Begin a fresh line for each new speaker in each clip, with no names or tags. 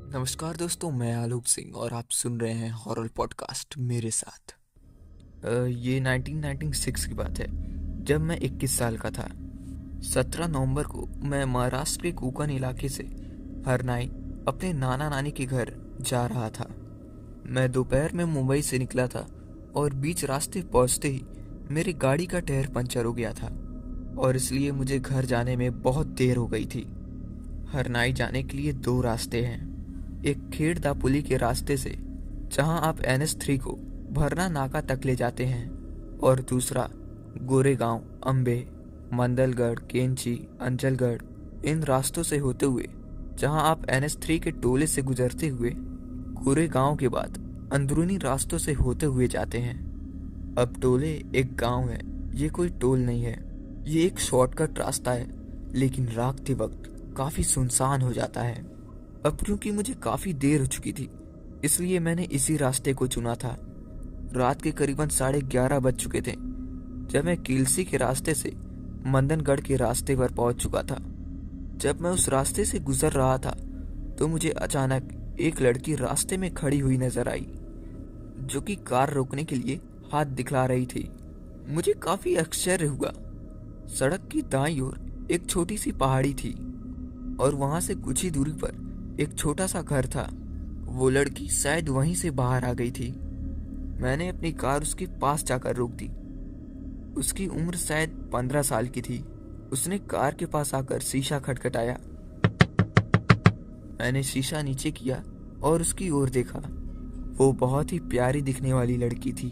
नमस्कार दोस्तों, मैं आलोक सिंह और आप सुन रहे हैं हॉरर पॉडकास्ट मेरे साथ। ये 1996 की बात है, जब मैं 21 साल का था। 17 नवंबर को मैं महाराष्ट्र के कोकण इलाके से हर नाइट अपने नाना नानी के घर जा रहा था। मैं दोपहर में मुंबई से निकला था और बीच रास्ते पहुंचते ही मेरी गाड़ी का टायर पंचर हो गया था और इसलिए मुझे घर जाने में बहुत देर हो गई थी। हरनाई जाने के लिए दो रास्ते हैं। एक खेड़ दापुली के रास्ते से, जहां आप NH3 को भरना नाका तक ले जाते हैं, और दूसरा गोरेगांव, अम्बे, मंडलगढ़, केंची, अंचलगढ़ इन रास्तों से होते हुए, जहां आप NH3 के टोले से गुजरते हुए गोरेगांव के बाद अंदरूनी रास्तों से होते हुए जाते हैं। अब टोले एक गांव है, ये कोई टोल नहीं है। ये एक शॉर्टकट रास्ता है, लेकिन रात के वक्त काफी सुनसान हो जाता है। अब क्योंकि मुझे काफी देर हो चुकी थी, इसलिए मैंने इसी रास्ते को चुना था। रात के करीबन 11:30 बज चुके थे जब मैं किलसी के रास्ते से मंदनगढ़ के रास्ते पर पहुंच चुका था। जब मैं उस रास्ते से गुजर रहा था तो मुझे अचानक एक लड़की रास्ते में खड़ी हुई नजर आई, जो कि कार रोकने के लिए हाथ दिखला रही थी। मुझे काफी आश्चर्य हुआ। सड़क की दाईं ओर एक छोटी सी पहाड़ी थी और वहां से कुछ ही दूरी पर एक छोटा सा घर था। वो लड़की शायद वहीं से बाहर आ गई थी। मैंने अपनी कार उसके पास जाकर रोक दी। उसकी उम्र शायद 15 साल की थी। उसने कार के पास आकर शीशा खटखटाया। मैंने शीशा नीचे किया और उसकी ओर देखा। वो बहुत ही प्यारी दिखने वाली लड़की थी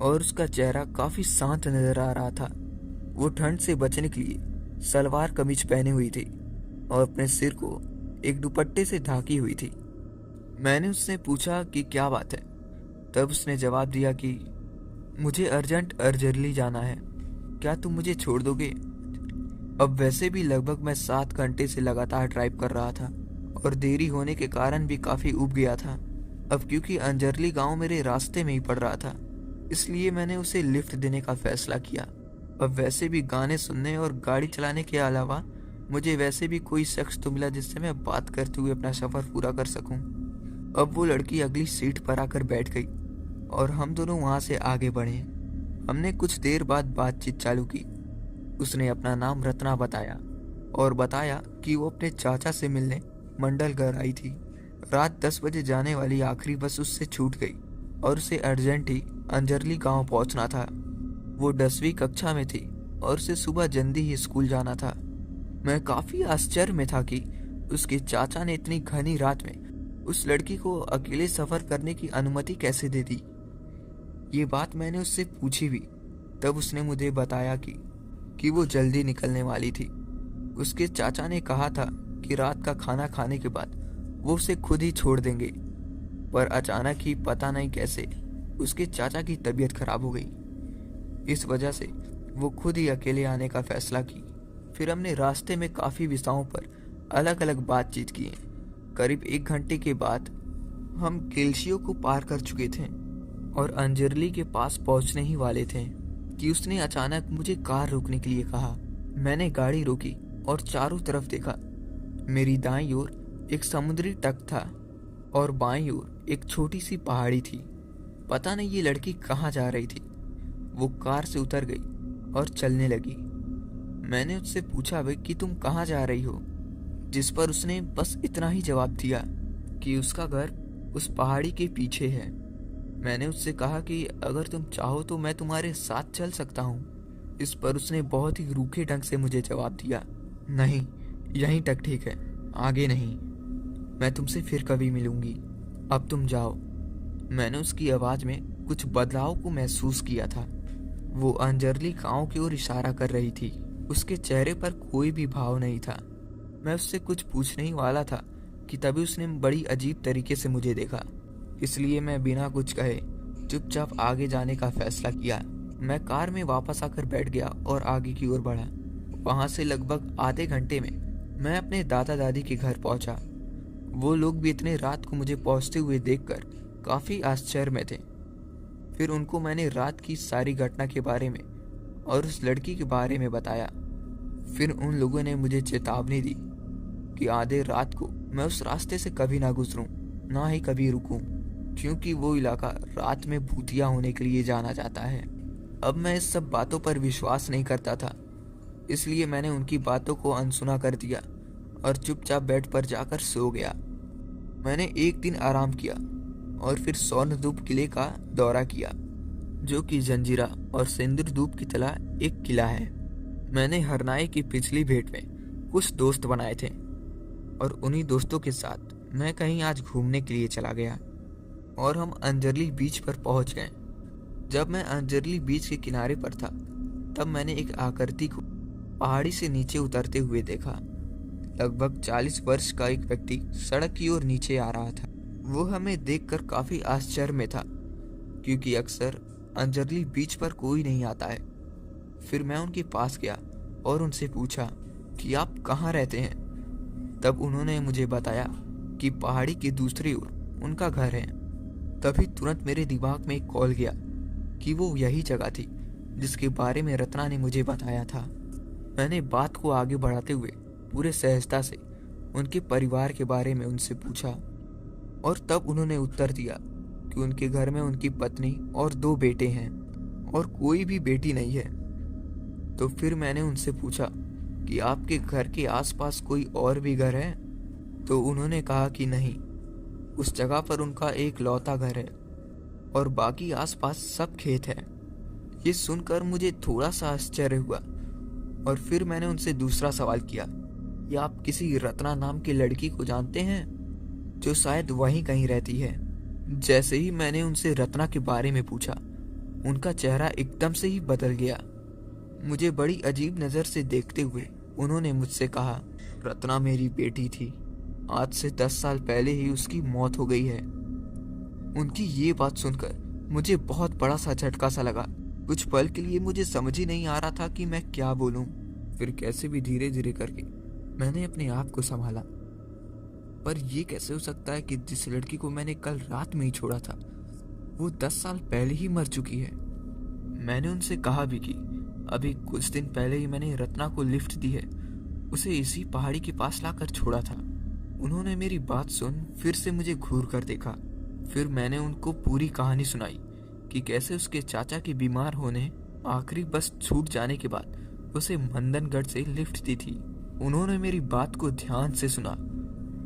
और उसका चेहरा काफी शांत नजर आ रहा था। वो ठंड से बचने के लिए सलवार कमीज पहने हुई थी और अपने सिर को एक दुपट्टे से ढकी हुई थी। मैंने उससे पूछा कि क्या बात है। तब उसने जवाब दिया कि मुझे अर्जेंट अर्जरली जाना है, क्या तुम मुझे छोड़ दोगे? अब वैसे भी लगभग मैं 7 घंटे से लगातार ड्राइव कर रहा था और देरी होने के कारण भी काफी ऊब गया था। अब क्योंकि अंजरली गांव मेरे रास्ते में ही पड़ रहा था, इसलिए मैंने उसे लिफ्ट देने का फैसला किया। अब वैसे भी गाने सुनने और गाड़ी चलाने के अलावा मुझे वैसे भी कोई शख्स तो मिला जिससे मैं बात करते हुए अपना सफर पूरा कर सकूं। अब वो लड़की अगली सीट पर आकर बैठ गई और हम दोनों वहां से आगे बढ़े। हमने कुछ देर बाद बातचीत चालू की। उसने अपना नाम रत्ना बताया और बताया कि वो अपने चाचा से मिलने मंडलगढ़ आई थी। रात 10 बजे जाने वाली आखिरी बस उससे छूट गई और उसे अर्जेंट ही अंजरली गांव पहुंचना था। वो 10वीं कक्षा में थी और उसे सुबह जल्दी ही स्कूल जाना था। मैं काफी आश्चर्य में था कि उसके चाचा ने इतनी घनी रात में उस लड़की को अकेले सफर करने की अनुमति कैसे दे दी। ये बात मैंने उससे पूछी भी। तब उसने मुझे बताया कि वो जल्दी निकलने वाली थी। उसके चाचा ने कहा था कि रात का खाना खाने के बाद वो उसे खुद ही छोड़ देंगे, पर अचानक ही पता नहीं कैसे उसके चाचा की तबीयत खराब हो गई। इस वजह से वो खुद ही अकेले आने का फैसला की। फिर हमने रास्ते में काफी विषयों पर अलग अलग बातचीत की। करीब 1 घंटे के बाद हम केल्शियो को पार कर चुके थे और अंजरली के पास पहुंचने ही वाले थे कि उसने अचानक मुझे कार रोकने के लिए कहा। मैंने गाड़ी रोकी और चारों तरफ देखा। मेरी दाईं ओर एक समुद्री तट था और बाईं ओर एक छोटी सी पहाड़ी थी। पता नहीं ये लड़की कहाँ जा रही थी। वो कार से उतर गई और चलने लगी। मैंने उससे पूछा भाई कि तुम कहाँ जा रही हो, जिस पर उसने बस इतना ही जवाब दिया कि उसका घर उस पहाड़ी के पीछे है। मैंने उससे कहा कि अगर तुम चाहो तो मैं तुम्हारे साथ चल सकता हूँ। इस पर उसने बहुत ही रूखे ढंग से मुझे जवाब दिया, नहीं, यहीं तक ठीक है, आगे नहीं। मैं तुमसे फिर कभी मिलूंगी, अब तुम जाओ। मैंने उसकी आवाज में कुछ बदलाव को महसूस किया था। वो अंजरली गांव की ओर इशारा कर रही थी। उसके चेहरे पर कोई भी भाव नहीं था। मैं उससे कुछ पूछने ही वाला था कि तभी उसने बड़ी अजीब तरीके से मुझे देखा। इसलिए मैं बिना कुछ कहे चुपचाप आगे जाने का फैसला किया। मैं कार में वापस आकर बैठ गया और आगे की ओर बढ़ा। वहां से लगभग आधे घंटे में मैं अपने दादा दादी के घर पहुंचा। वो लोग भी इतने रात को मुझे पहुंचते हुए देखकर काफी आश्चर्य में थे। फिर उनको मैंने रात की सारी घटना के बारे में और उस लड़की के बारे में बताया। फिर उन लोगों ने मुझे चेतावनी दी कि आधे रात को मैं उस रास्ते से कभी ना गुजरूं, ना ही कभी रुकूं, क्योंकि वो इलाका रात में भूतिया होने के लिए जाना जाता है। अब मैं इस सब बातों पर विश्वास नहीं करता था, इसलिए मैंने उनकी बातों को अनसुना कर दिया और चुपचाप बेड पर जाकर सो गया। मैंने एक दिन आराम किया और फिर सोनधूप किले का दौरा किया, जो कि जंजीरा और सिंदूरधूप की तरह एक किला है। मैंने हरनाई की पिछली भेंट में कुछ दोस्त बनाए थे और उन्हीं दोस्तों के साथ मैं कहीं आज घूमने के लिए चला गया और हम अंजरली बीच पर पहुंच गए। जब मैं अंजरली बीच के किनारे पर था, तब मैंने एक आकृति को पहाड़ी से नीचे उतरते हुए देखा। लगभग 40 वर्ष का एक व्यक्ति सड़क की ओर नीचे आ रहा था। वो हमें देखकर काफी आश्चर्य में था, क्योंकि अक्सर अंजरली बीच पर कोई नहीं आता है। फिर मैं उनके पास गया और उनसे पूछा कि आप कहाँ रहते हैं। तब उन्होंने मुझे बताया कि पहाड़ी की दूसरी ओर उनका घर है। तभी तुरंत मेरे दिमाग में एक कॉल गया कि वो यही जगह थी जिसके बारे में रत्ना ने मुझे बताया था। मैंने बात को आगे बढ़ाते हुए पूरे सहजता से उनके परिवार के बारे में उनसे पूछा और तब उन्होंने उत्तर दिया कि उनके घर में उनकी पत्नी और 2 बेटे हैं और कोई भी बेटी नहीं है। तो फिर मैंने उनसे पूछा कि आपके घर के आसपास कोई और भी घर है? तो उन्होंने कहा कि नहीं, उस जगह पर उनका एक लौता घर है और बाकी आसपास सब खेत है। ये सुनकर मुझे थोड़ा सा आश्चर्य हुआ और फिर मैंने उनसे दूसरा सवाल किया कि आप किसी रत्ना नाम की लड़की को जानते हैं जो शायद वहीं कहीं रहती है? जैसे ही मैंने उनसे रत्ना के बारे में पूछा, उनका चेहरा एकदम से ही बदल गया। मुझे बड़ी अजीब नज़र से देखते हुए उन्होंने मुझसे कहा, रत्ना मेरी बेटी थी। आज से 10 साल पहले ही उसकी मौत हो गई है। उनकी ये बात सुनकर मुझे बहुत बड़ा सा झटका सा लगा। कुछ पल के लिए मुझे समझ ही नहीं आ रहा था कि मैं क्या बोलूं। फिर कैसे भी धीरे धीरे करके मैंने अपने आप को संभाला। पर यह कैसे हो सकता है कि जिस लड़की को मैंने कल रात में ही छोड़ा था, वो 10 साल पहले ही मर चुकी है। मैंने उनसे कहा भी कि अभी कुछ दिन पहले ही मैंने रत्ना को लिफ्ट दी है, उसे इसी पहाड़ी के पास लाकर छोड़ा था। उन्होंने मेरी बात सुन फिर से मुझे घूर कर देखा। फिर मैंने उनको पूरी कहानी सुनाई कि कैसे उसके चाचा के बीमार होने आखिरी बस छूट जाने के बाद उसे मंदनगढ़ से लिफ्ट दी थी। उन्होंने मेरी बात को ध्यान से सुना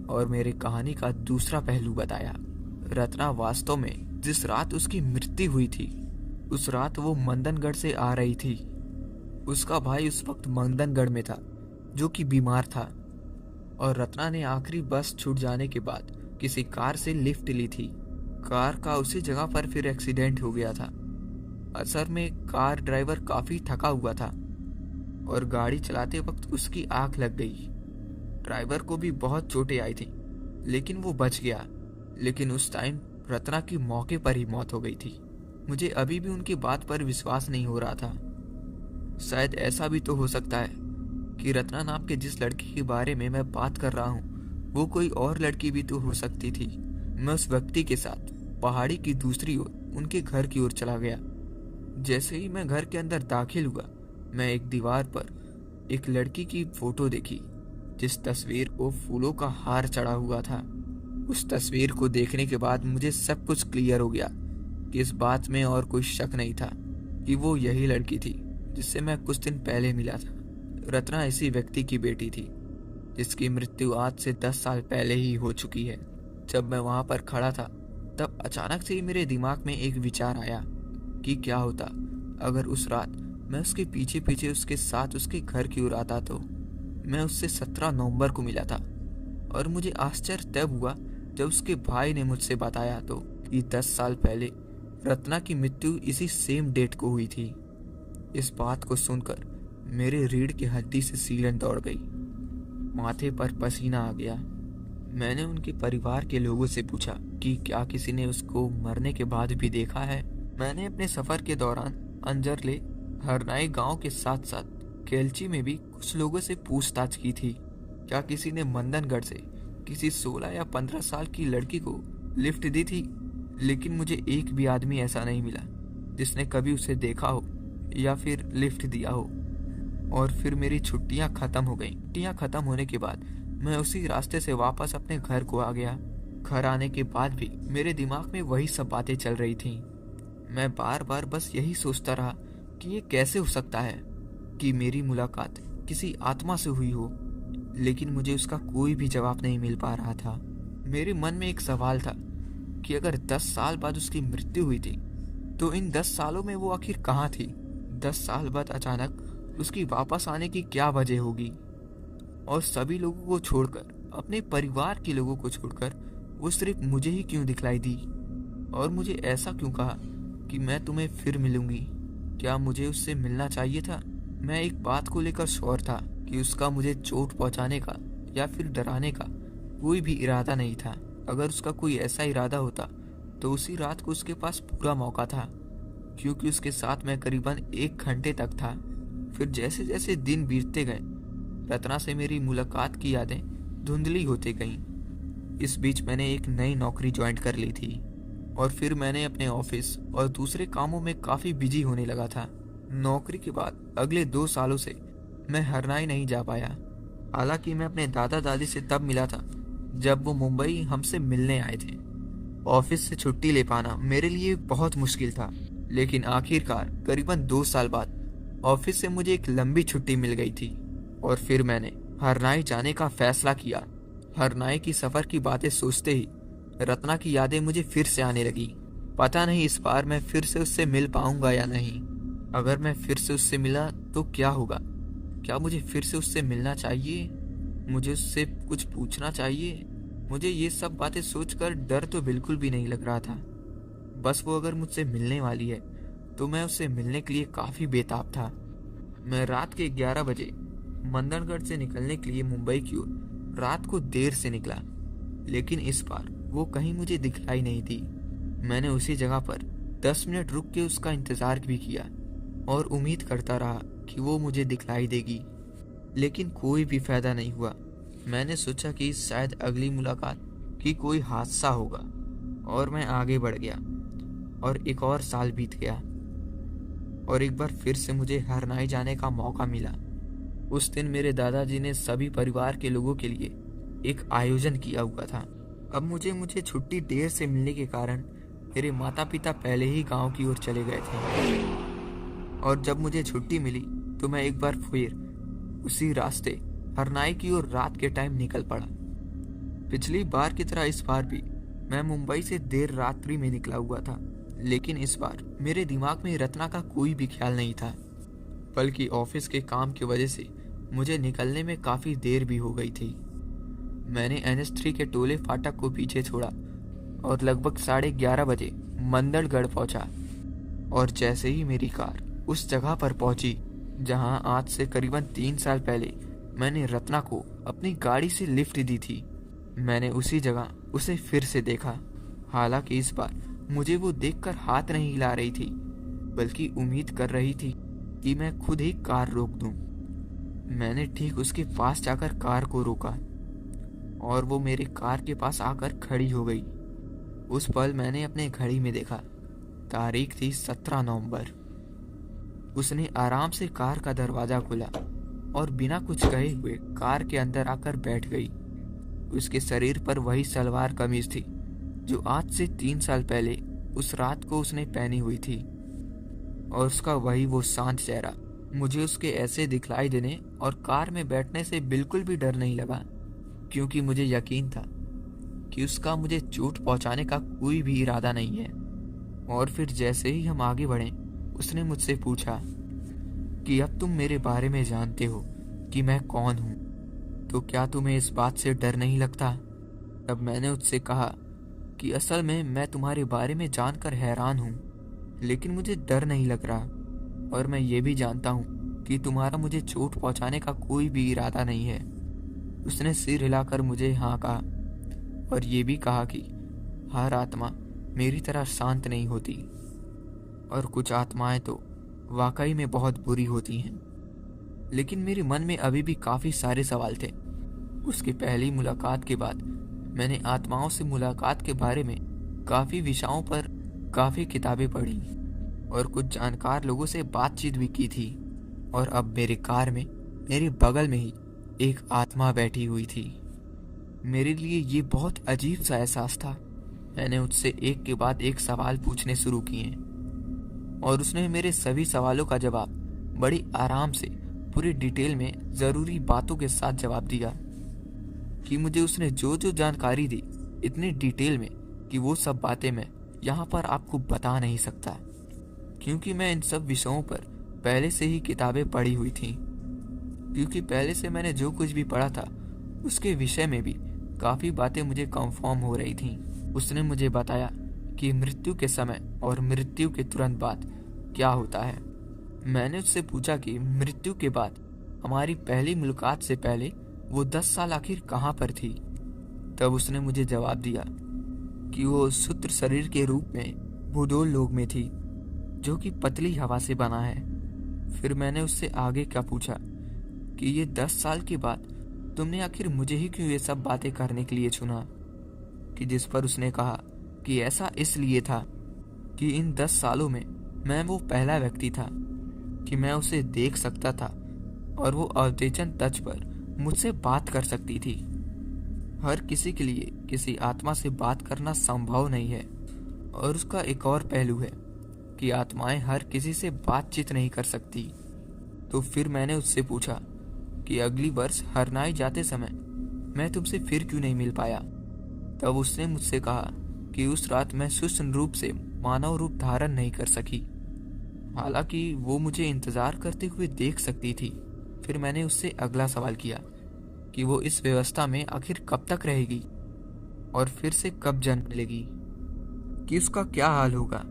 और मेरे कहानी का दूसरा पहलू बताया। रत्ना वास्तव में जिस रात उसकी मृत्यु हुई थी, उस रात वो मंदनगढ़ से आ रही थी। उसका भाई उस वक्त मंदनगढ़ में था, जो कि बीमार था, और रत्ना ने आखिरी बस छूट जाने के बाद किसी कार से लिफ्ट ली थी। कार का उसी जगह पर फिर एक्सीडेंट हो गया था। असल में कार ड्राइवर काफी थका हुआ था और गाड़ी चलाते वक्त उसकी आंख लग गई। ड्राइवर को भी बहुत चोटें आई थी, लेकिन वो बच गया। लेकिन उस टाइम रत्ना की मौके पर ही मौत हो गई थी। मुझे अभी भी उनकी बात पर विश्वास नहीं हो रहा था। शायद ऐसा भी तो हो सकता है कि रत्ना नाम के जिस लड़की के बारे में मैं बात कर रहा हूँ, वो कोई और लड़की भी तो हो सकती थी। मैं उस व्यक्ति के साथ पहाड़ी की दूसरी ओर उनके घर की ओर चला गया। जैसे ही मैं घर के अंदर दाखिल हुआ, मैं एक दीवार पर एक लड़की की फोटो देखी, जिस तस्वीर को फूलों का हार चढ़ा हुआ था। उस तस्वीर को देखने के बाद मुझे सब कुछ क्लियर हो गया कि इस बात में और कोई शक नहीं था कि वो यही लड़की थी जिससे मैं कुछ दिन पहले मिला था। रत्ना इसी व्यक्ति की बेटी थी जिसकी मृत्यु आज से 10 साल पहले ही हो चुकी है। जब मैं वहां पर खड़ा था, तब अचानक से ही मेरे दिमाग में एक विचार आया कि क्या होता अगर उस रात मैं उसके पीछे पीछे उसके साथ उसके घर की ओर आता। तो मैं उससे 17 नवंबर को मिला था और मुझे आश्चर्य तब हुआ जब उसके भाई ने मुझसे बताया तो कि 10 साल पहले रत्ना की मृत्यु इसी सेम डेट को हुई थी। इस बात को सुनकर मेरे रीढ़ की हड्डी से सीलन दौड़ गई, माथे पर पसीना आ गया। मैंने उनके परिवार के लोगों से पूछा कि क्या किसी ने उसको मरने के बाद भी देखा है। मैंने अपने सफर के दौरान अंजरले, हरनाई गांव के साथ साथ केलची में भी कुछ लोगों से पूछताछ की थी। क्या किसी ने मंदनगढ़ से किसी 16 या 15 साल की लड़की को लिफ्ट दी थी, लेकिन मुझे एक भी आदमी ऐसा नहीं मिला जिसने कभी उसे देखा हो या फिर लिफ्ट दिया हो। और फिर मेरी छुट्टियां खत्म हो गईं। छुट्टियां खत्म होने के बाद मैं उसी रास्ते से वापस अपने घर को आ गया। घर आने के बाद भी मेरे दिमाग में वही सब बातें चल रही थीं। मैं बार बार बस यही सोचता रहा कि ये कैसे हो सकता है कि मेरी मुलाकात किसी आत्मा से हुई हो, लेकिन मुझे उसका कोई भी जवाब नहीं मिल पा रहा था। मेरे मन में एक सवाल था कि अगर 10 साल बाद उसकी मृत्यु हुई थी तो इन 10 सालों में वो आखिर कहाँ थी। 10 साल बाद अचानक उसकी वापस आने की क्या वजह होगी, और सभी लोगों को छोड़कर, अपने परिवार के लोगों को छोड़कर वो सिर्फ मुझे ही क्यों दिखलाई दी, और मुझे ऐसा क्यों कहा कि मैं तुम्हें फिर मिलूंगी। क्या मुझे उससे मिलना चाहिए था? मैं एक बात को लेकर श्योर था कि उसका मुझे चोट पहुंचाने का या फिर डराने का कोई भी इरादा नहीं था। अगर उसका कोई ऐसा इरादा होता तो उसी रात को उसके पास पूरा मौका था, क्योंकि उसके साथ मैं करीबन 1 घंटे तक था। फिर जैसे जैसे दिन बीतते गए, रत्ना से मेरी मुलाकात की यादें धुंधली होती गईं। इस बीच मैंने एक नई नौकरी ज्वाइन कर ली थी, और फिर मैंने अपने ऑफिस और दूसरे कामों में काफ़ी बिजी होने लगा था। नौकरी के बाद अगले 2 सालों से मैं हरनाई नहीं जा पाया। हालांकि मैं अपने दादा दादी से तब मिला था जब वो मुंबई हमसे मिलने आए थे। ऑफिस से छुट्टी ले पाना मेरे लिए बहुत मुश्किल था, लेकिन आखिरकार करीबन 2 साल बाद ऑफिस से मुझे एक लंबी छुट्टी मिल गई थी, और फिर मैंने हरनाई जाने का फैसला किया। हरनाई की सफ़र की बातें सोचते ही रत्ना की यादें मुझे फिर से आने लगी। पता नहीं इस बार मैं फिर से उससे मिल पाऊंगा या नहीं। अगर मैं फिर से उससे मिला तो क्या होगा? क्या मुझे फिर से उससे मिलना चाहिए? मुझे उससे कुछ पूछना चाहिए? मुझे ये सब बातें सोचकर डर तो बिल्कुल भी नहीं लग रहा था। बस वो अगर मुझसे मिलने वाली है तो मैं उससे मिलने के लिए काफ़ी बेताब था। मैं रात के 11 बजे मंदनगढ़ से निकलने के लिए मुंबई की ओर रात को देर से निकला, लेकिन इस बार वो कहीं मुझे दिखलाई नहीं दी। मैंने उसी जगह पर 10 मिनट रुक के उसका इंतज़ार भी किया और उम्मीद करता रहा कि वो मुझे दिखलाई देगी, लेकिन कोई भी फायदा नहीं हुआ। मैंने सोचा कि शायद अगली मुलाकात की कोई हादसा होगा, और मैं आगे बढ़ गया। और एक और साल बीत गया, और एक बार फिर से मुझे हरनाई जाने का मौका मिला। उस दिन मेरे दादाजी ने सभी परिवार के लोगों के लिए एक आयोजन किया हुआ था। अब मुझे छुट्टी देर से मिलने के कारण मेरे माता पिता पहले ही गांव की ओर चले गए थे, और जब मुझे छुट्टी मिली तो मैं एक बार फिर उसी रास्ते हरनाई की ओर रात के टाइम निकल पड़ा। पिछली बार की तरह इस बार भी मैं मुंबई से देर रात्रि में निकला हुआ था, लेकिन इस बार मेरे दिमाग में रत्ना का कोई भी ख्याल नहीं था, बल्कि ऑफिस के काम की वजह से मुझे निकलने में काफ़ी देर भी हो गई थी। मैंने NH3 के टोले फाटक को पीछे छोड़ा और लगभग 11:30 बजे मंदड़गढ़ पहुंचा। और जैसे ही मेरी कार उस जगह पर पहुंची जहां आज से करीबन 3 साल पहले मैंने रत्ना को अपनी गाड़ी से लिफ्ट दी थी, मैंने उसी जगह उसे फिर से देखा। हालांकि इस बार मुझे वो देखकर हाथ नहीं हिला रही थी, बल्कि उम्मीद कर रही थी कि मैं खुद ही कार रोक दूं। मैंने ठीक उसके पास जाकर कार को रोका, और वो मेरे कार के पास आकर खड़ी हो गई। उस पल मैंने अपने घड़ी में देखा, तारीख थी 17 नवंबर। उसने आराम से कार का दरवाज़ा खोला और बिना कुछ कहे हुए कार के अंदर आकर बैठ गई। उसके शरीर पर वही सलवार कमीज थी जो आज से 3 साल पहले उस रात को उसने पहनी हुई थी, और उसका वही वो शांत चेहरा। मुझे उसके ऐसे दिखलाई देने और कार में बैठने से बिल्कुल भी डर नहीं लगा, क्योंकि मुझे यकीन था कि उसका मुझे चोट पहुंचाने का कोई भी इरादा नहीं है। और फिर जैसे ही हम आगे बढ़े, उसने मुझसे पूछा कि अब तुम मेरे बारे में जानते हो कि मैं कौन हूँ, तो क्या तुम्हें इस बात से डर नहीं लगता? तब मैंने उससे कहा कि असल में मैं तुम्हारे बारे में जानकर हैरान हूँ, लेकिन मुझे डर नहीं लग रहा, और मैं ये भी जानता हूँ कि तुम्हारा मुझे चोट पहुँचाने का कोई भी इरादा नहीं है। उसने सिर हिलाकर मुझे हाँ कहा, और ये भी कहा कि हर आत्मा मेरी तरह शांत नहीं होती, और कुछ आत्माएं तो वाकई में बहुत बुरी होती हैं। लेकिन मेरे मन में अभी भी काफ़ी सारे सवाल थे। उसकी पहली मुलाकात के बाद मैंने आत्माओं से मुलाकात के बारे में काफ़ी विषयों पर काफ़ी किताबें पढ़ी, और कुछ जानकार लोगों से बातचीत भी की थी। और अब मेरे कार में मेरे बगल में ही एक आत्मा बैठी हुई थी। मेरे लिए ये बहुत अजीब सा एहसास था। मैंने उससे एक के बाद एक सवाल पूछने शुरू किए और उसने मेरे सभी सवालों का जवाब बड़ी आराम से पूरी डिटेल में ज़रूरी बातों के साथ जवाब दिया कि मुझे उसने जो जो जानकारी दी इतनी डिटेल में कि वो सब बातें मैं यहाँ पर आपको बता नहीं सकता, क्योंकि मैं इन सब विषयों पर पहले से ही किताबें पढ़ी हुई थी। क्योंकि पहले से मैंने जो कुछ भी पढ़ा था उसके विषय में भी काफ़ी बातें मुझे कंफर्म हो रही थीं। उसने मुझे बताया कि मृत्यु के समय और मृत्यु के तुरंत बाद क्या होता है। मैंने उससे पूछा कि मृत्यु के बाद हमारी पहली मुलाकात से पहले वो 10 साल आखिर कहाँ पर थी। तब उसने मुझे जवाब दिया कि वो सूत्र शरीर के रूप में भूदोल लोक में थी, जो कि पतली हवा से बना है। फिर मैंने उससे आगे क्या पूछा कि ये 10 साल के बाद तुमने आखिर मुझे ही क्यों ये सब बातें करने के लिए चुना। कि जिस पर उसने कहा कि ऐसा इसलिए था कि इन 10 सालों में मैं वो पहला व्यक्ति था कि मैं उसे देख सकता था और वो अवचेतन तच पर मुझसे बात कर सकती थी। हर किसी के लिए किसी आत्मा से बात करना संभव नहीं है। और उसका एक और पहलू है कि आत्माएं हर किसी से बातचीत नहीं कर सकती। तो फिर मैंने उससे पूछा कि अगली वर्ष हरनाई जाते समय मैं तुमसे फिर क्यों नहीं मिल पाया। तब उसने मुझसे कहा कि उस रात मैं सूक्ष्म रूप से मानव रूप धारण नहीं कर सकी, हालांकि वो मुझे इंतजार करते हुए देख सकती थी। फिर मैंने उससे अगला सवाल किया कि वो इस व्यवस्था में आखिर कब तक रहेगी और फिर से कब जन्म लेगी, कि उसका क्या हाल होगा।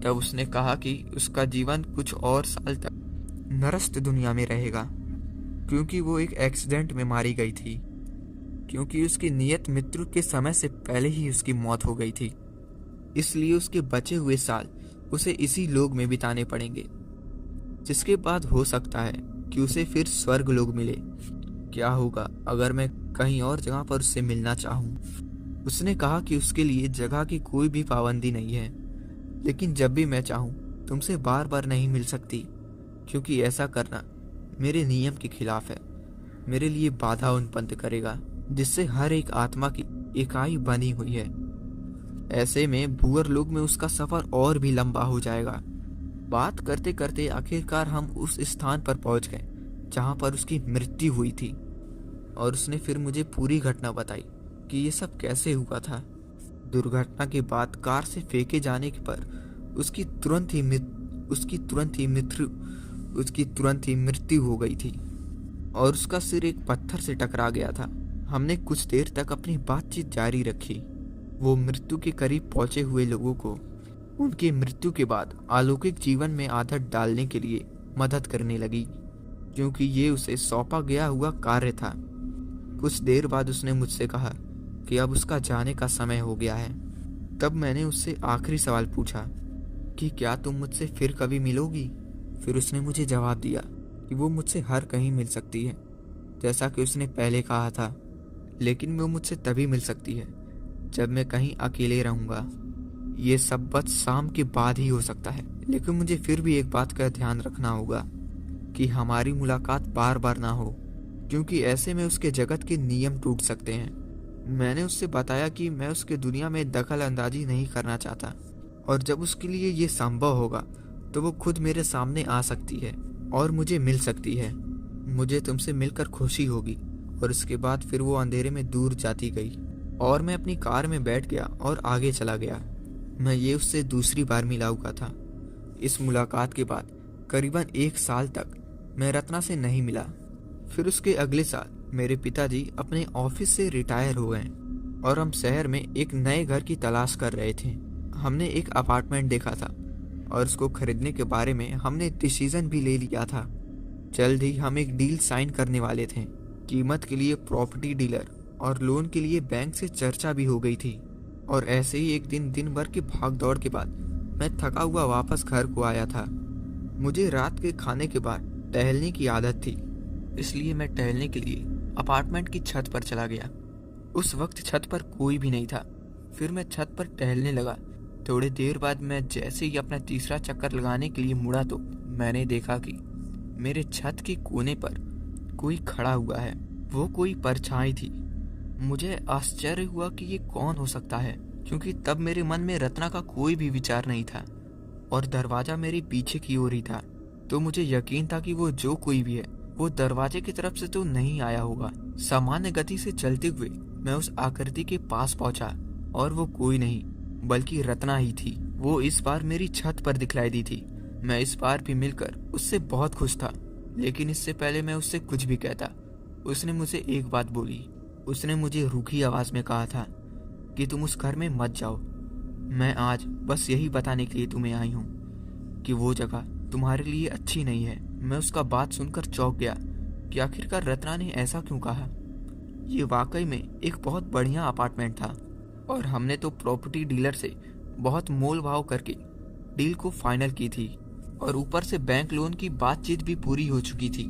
तब उसने कहा कि उसका जीवन कुछ और साल तक नरस्त दुनिया में रहेगा, क्योंकि वो एक एक्सीडेंट में मारी गई थी, क्योंकि उसकी नियत मृत्यु के समय से पहले ही उसकी मौत हो गई थी। इसलिए उसके बचे हुए साल उसे इसी लोक में बिताने पड़ेंगे, जिसके बाद हो सकता है कि उसे फिर स्वर्ग लोक मिले। क्या होगा अगर मैं कहीं और जगह पर उससे मिलना चाहूँ। उसने कहा कि उसके लिए जगह की कोई भी पाबंदी नहीं है, लेकिन जब भी मैं चाहूँ तुमसे बार बार नहीं मिल सकती, क्योंकि ऐसा करना मेरे नियम के खिलाफ है, मेरे लिए बाधा उत्पन्न करेगा, जिससे हर एक आत्मा की इकाई बनी हुई है। ऐसे में भूअर लोक में उसका सफर और भी लंबा हो जाएगा। बात करते करते आखिरकार हम उस स्थान पर पहुंच गए जहां पर उसकी मृत्यु हुई थी। और उसने फिर मुझे पूरी घटना बताई कि ये सब कैसे हुआ था। दुर्घटना के बाद कार से फेंके जाने पर उसकी तुरंत ही मृत्यु हो गई थी और उसका सिर एक पत्थर से टकरा गया था। हमने कुछ देर तक अपनी बातचीत जारी रखी। वो मृत्यु के करीब पहुंचे हुए लोगों को उनकी मृत्यु के बाद अलौकिक जीवन में आदत डालने के लिए मदद करने लगी, क्योंकि ये उसे सौंपा गया हुआ कार्य था। कुछ देर बाद उसने मुझसे कहा कि अब उसका जाने का समय हो गया है। तब मैंने उससे आखिरी सवाल पूछा कि क्या तुम मुझसे फिर कभी मिलोगी। फिर उसने मुझे जवाब दिया कि वो मुझसे हर कहीं मिल सकती है, जैसा कि उसने पहले कहा था, लेकिन वो मुझसे तभी मिल सकती है जब मैं कहीं अकेले रहूंगा। ये सब बस शाम के बाद ही हो सकता है, लेकिन मुझे फिर भी एक बात का ध्यान रखना होगा कि हमारी मुलाकात बार बार ना हो, क्योंकि ऐसे में उसके जगत के नियम टूट सकते हैं। मैंने उससे बताया कि मैं उसके दुनिया में दखल अंदाजी नहीं करना चाहता, और जब उसके लिए ये संभव होगा तो वो खुद मेरे सामने आ सकती है और मुझे मिल सकती है। मुझे तुमसे मिलकर खुशी होगी। और उसके बाद फिर वो अंधेरे में दूर जाती गई और मैं अपनी कार में बैठ गया और आगे चला गया। मैं ये उससे दूसरी बार मिला हुआ था। इस मुलाकात के बाद करीबन 1 साल तक मैं रत्ना से नहीं मिला। फिर उसके अगले साल मेरे पिताजी अपने ऑफिस से रिटायर हो गए और हम शहर में एक नए घर की तलाश कर रहे थे। हमने एक अपार्टमेंट देखा था और उसको खरीदने के बारे में हमने डिसीजन भी ले लिया था। जल्द ही हम एक डील साइन करने वाले थे। कीमत के लिए प्रॉपर्टी डीलर और लोन के लिए बैंक से चर्चा भी हो गई थी। और ऐसे ही एक दिन भर की भाग दौड़ के बाद मैं थका हुआ वापस घर को आया था। मुझे रात के खाने के बाद टहलने की आदत थी, इसलिए मैं टहलने के लिए अपार्टमेंट की छत पर चला गया। उस वक्त छत पर कोई भी नहीं था। फिर मैं छत पर टहलने लगा। थोड़ी देर बाद मैं जैसे ही अपना तीसरा चक्कर लगाने के लिए मुड़ा तो मैंने देखा कि मेरे छत के कोने पर कोई खड़ा हुआ है। वो कोई परछाई थी। मुझे आश्चर्य हुआ कि ये कौन हो सकता है, क्योंकि तब मेरे मन में रत्ना का कोई भी विचार नहीं था और दरवाजा मेरे पीछे की ओर ही था। तो मुझे यकीन था कि वो जो कोई भी है वो दरवाजे की तरफ से तो नहीं आया होगा। सामान्य गति से चलते हुए मैं उस आकृति के पास पहुंचा और वो कोई नहीं बल्कि रत्ना ही थी। वो इस बार मेरी छत पर दिखलाई दी थी। मैं इस बार भी मिलकर उससे बहुत खुश था, लेकिन इससे पहले मैं उससे कुछ भी कहता, उसने मुझे एक बात बोली। उसने मुझे रूखी आवाज में कहा था कि तुम उस घर में मत जाओ। मैं आज बस यही बताने के लिए तुम्हें आई हूँ कि वो जगह तुम्हारे लिए अच्छी नहीं है। मैं उसका बात सुनकर चौंक गया कि आखिरकार रत्ना ने ऐसा क्यों कहा। ये वाकई में एक बहुत बढ़िया अपार्टमेंट था और हमने तो प्रॉपर्टी डीलर से बहुत मोल भाव करके डील को फाइनल की थी और ऊपर से बैंक लोन की बातचीत भी पूरी हो चुकी थी।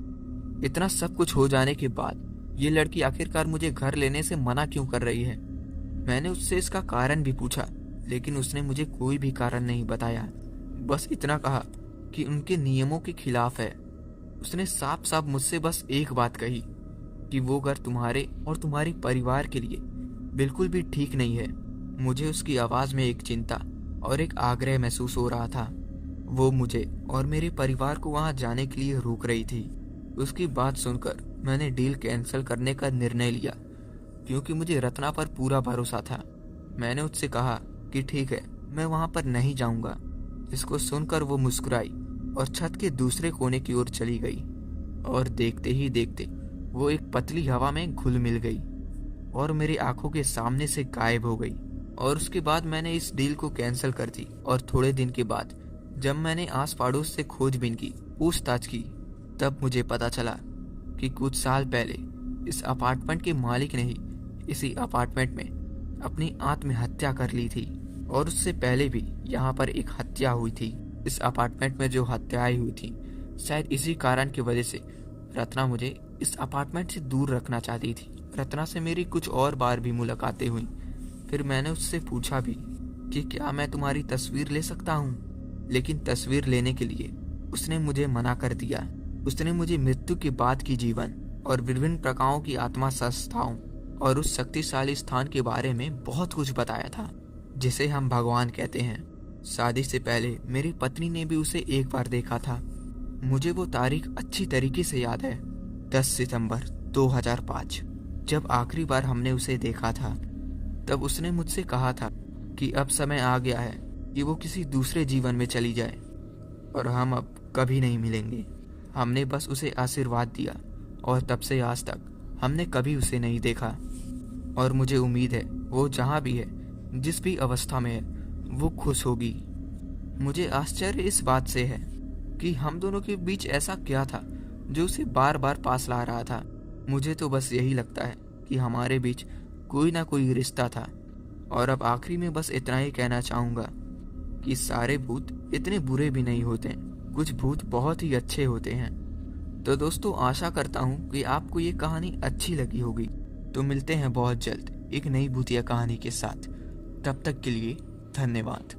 इतना सब कुछ हो जाने के बाद ये लड़की आखिरकार मुझे घर लेने से मना क्यों कर रही है। मैंने उससे इसका कारण भी पूछा, लेकिन उसने मुझे कोई भी कारण नहीं बताया। बस इतना कहा कि उनके नियमों के खिलाफ है। उसने साफ साफ मुझसे बस एक बात कही कि वो घर तुम्हारे और तुम्हारे परिवार के लिए बिल्कुल भी ठीक नहीं है। मुझे उसकी आवाज में एक चिंता और एक आग्रह महसूस हो रहा था। वो मुझे और मेरे परिवार को वहां जाने के लिए रोक रही थी। उसकी बात सुनकर मैंने डील कैंसिल करने का निर्णय लिया, क्योंकि मुझे रत्ना पर पूरा भरोसा था। मैंने उससे कहा कि ठीक है, मैं वहां पर नहीं जाऊंगा। इसको सुनकर वो मुस्कुराई और छत के दूसरे कोने की ओर चली गई और देखते ही देखते वो एक पतली हवा में घुल मिल गई और मेरी आंखों के सामने से गायब हो गई। और उसके बाद मैंने इस डील को कैंसिल कर दी। और थोड़े दिन के बाद जब मैंने आस पड़ोस से खोजबीन की, पूछताछ की, तब मुझे पता चला कि कुछ साल पहले इस अपार्टमेंट के मालिक ने ही इसी अपार्टमेंट में अपनी आत्महत्या कर ली थी। और उससे पहले भी यहाँ पर एक हत्या हुई थी। इस अपार्टमेंट में जो हत्याएं हुई थी, शायद इसी कारण की वजह से रत्ना मुझे इस अपार्टमेंट से दूर रखना चाहती थी। रत्ना से मेरी कुछ और बार भी मुलाकातें हुई। फिर मैंने उससे पूछा भी कि क्या मैं तुम्हारी तस्वीर ले सकता हूँ, लेकिन तस्वीर लेने के लिए उसने मुझे मना कर दिया। उसने मुझे मृत्यु के बाद की जीवन और विभिन्न प्रकारों की आत्मा संस्थाओं और उस शक्तिशाली स्थान के बारे में बहुत कुछ बताया था, जिसे हम भगवान कहते हैं। शादी से पहले मेरी पत्नी ने भी उसे एक बार देखा था। मुझे वो तारीख अच्छी तरीके से याद है, 10 सितंबर 2005। जब आखिरी बार हमने उसे देखा था, तब उसने मुझसे कहा था कि अब समय आ गया है कि वो किसी दूसरे जीवन में चली जाए और हम अब कभी नहीं मिलेंगे। हमने बस उसे आशीर्वाद दिया और तब से आज तक हमने कभी उसे नहीं देखा। और मुझे उम्मीद है वो जहाँ भी है, जिस भी अवस्था में है, वो खुश होगी। मुझे आश्चर्य इस बात से है कि हम दोनों के बीच ऐसा क्या था जो उसे बार बार पास ला रहा था। मुझे तो बस यही लगता है कि हमारे बीच कोई ना कोई रिश्ता था। और अब आखिरी में बस इतना ही कहना चाहूँगा कि सारे भूत इतने बुरे भी नहीं होते, कुछ भूत बहुत ही अच्छे होते हैं। तो दोस्तों, आशा करता हूँ कि आपको ये कहानी अच्छी लगी होगी। तो मिलते हैं बहुत जल्द एक नई भूतिया कहानी के साथ। तब तक के लिए धन्यवाद।